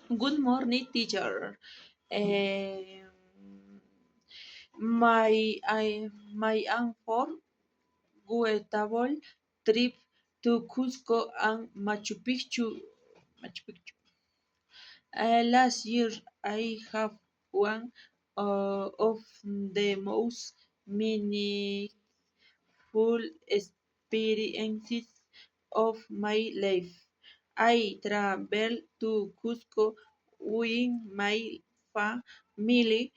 Good morning, teacher. Um, my unforgettable trip to Cusco and Machu Picchu. Last year, I have one of the most meaningful experiences of my life. I traveled to Cusco with my family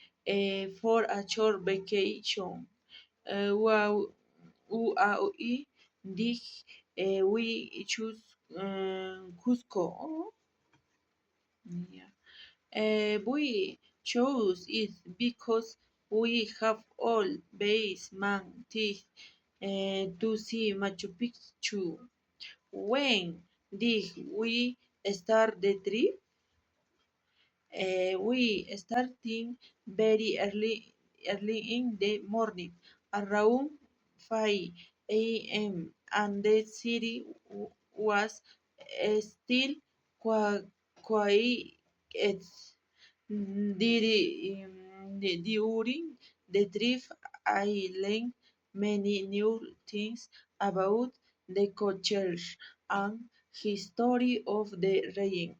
for a short vacation. Wow, we did we choose Cusco? Yeah. We chose it because we have all base managed to see Machu Picchu. When did we start the trip? We starting very early in the morning, around 5 a.m. and the city was still quiet. During the trip, I learned many new things about the culture and history of the region.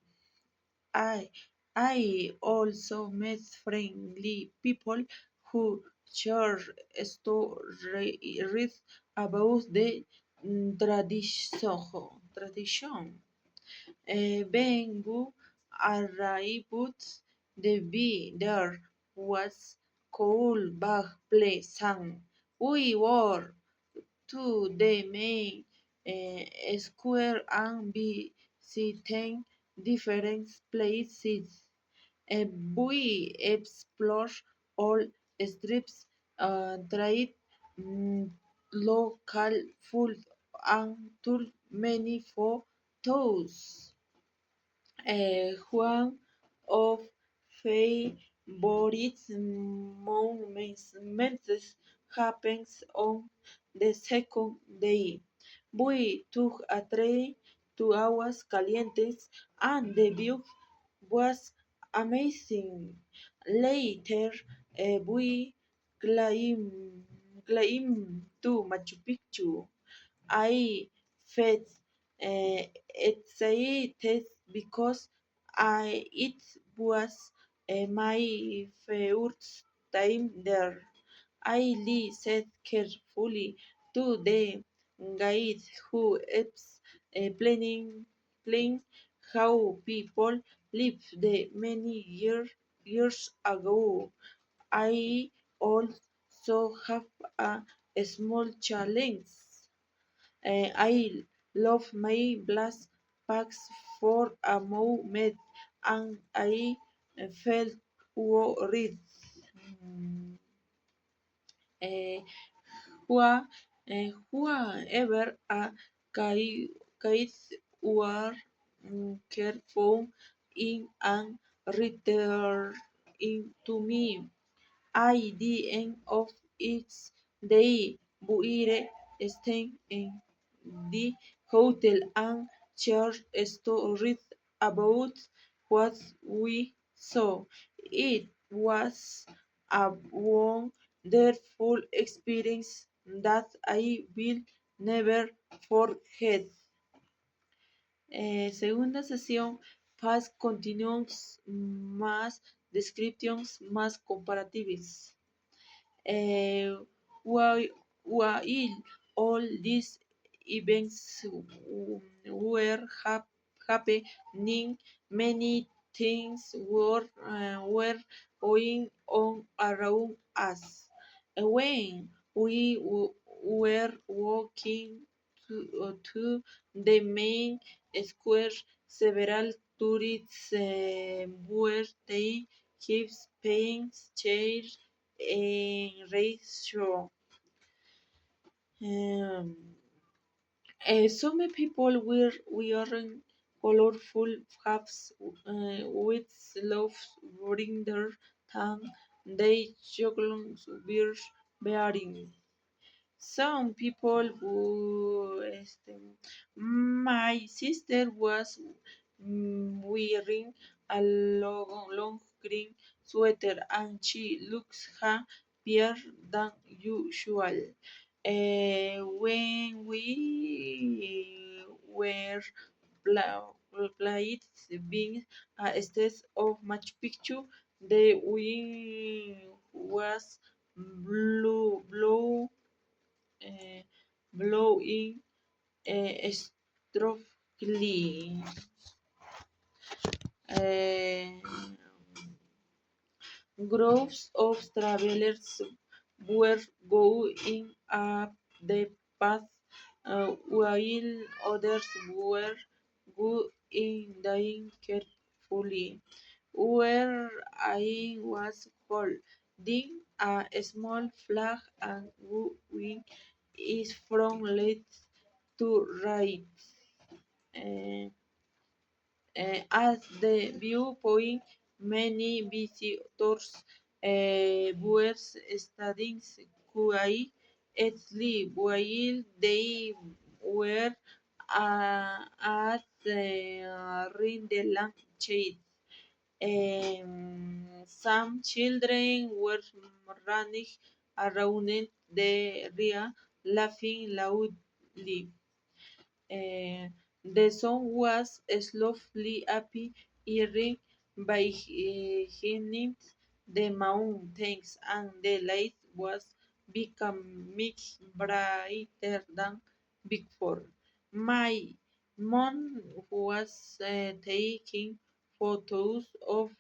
I I also met friendly people who share stories about the tradition. When arrived, the be there was cool back pleasant. We were to the main square and visiting different places. We explore all strips, tried mm, local food, and took many photos. One of favorite moments happens on the second day. We took a train to Aguas Calientes and the view was amazing. Later, we climbed to Machu Picchu. I felt excited because it was my first time there. I listened carefully to the guide who is explaining how people lived the many years ago. I also have a small challenge. I love my blast packs for a moment and I felt worried. Mm, eh, wha- However, a guide were careful in and returned to me. At the end of each day, Buire stayed in the hotel and shared stories about what we saw. It was a wonderful experience that I will never forget. Segunda sesión, Paz continues más descriptions más comparativas. Uh, while, while all these events were happening, many things were going on around us. When we were walking to the main square, several tourists were taking pains, chairs, and ratio. Um, some people were wearing colorful hats with loaves bring their tongue. They chocolate beers bearing. Some people who, my sister was wearing a long green sweater and she looks happier than usual. When we were played being a stage of Machu Picchu, the wind was uh, blowing strongly. Uh, Groups of travelers were going up the path while others were going down carefully. Where I was holding a small flag and going is from left to right. Uh, at the viewpoint, many visitors were studying quietly while they were at the Rindeland Chase. Some children were running around the area, laughing loudly. The sun was slowly appearing behind the mountains, and the light was becoming brighter than before. My mom was taking photos of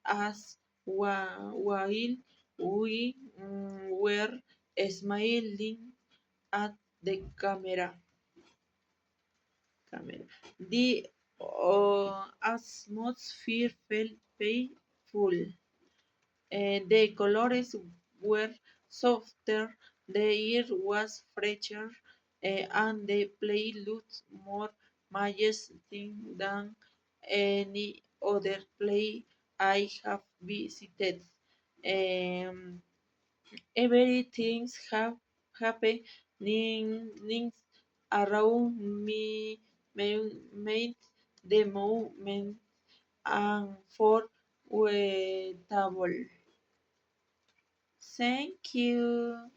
us while we were smiling at the camera. The atmosphere felt peaceful. The colors were softer, the air was fresher, and the place looked more majestic than any other place I have visited. Um, Everything happening around me made the moment unforgettable. Thank you.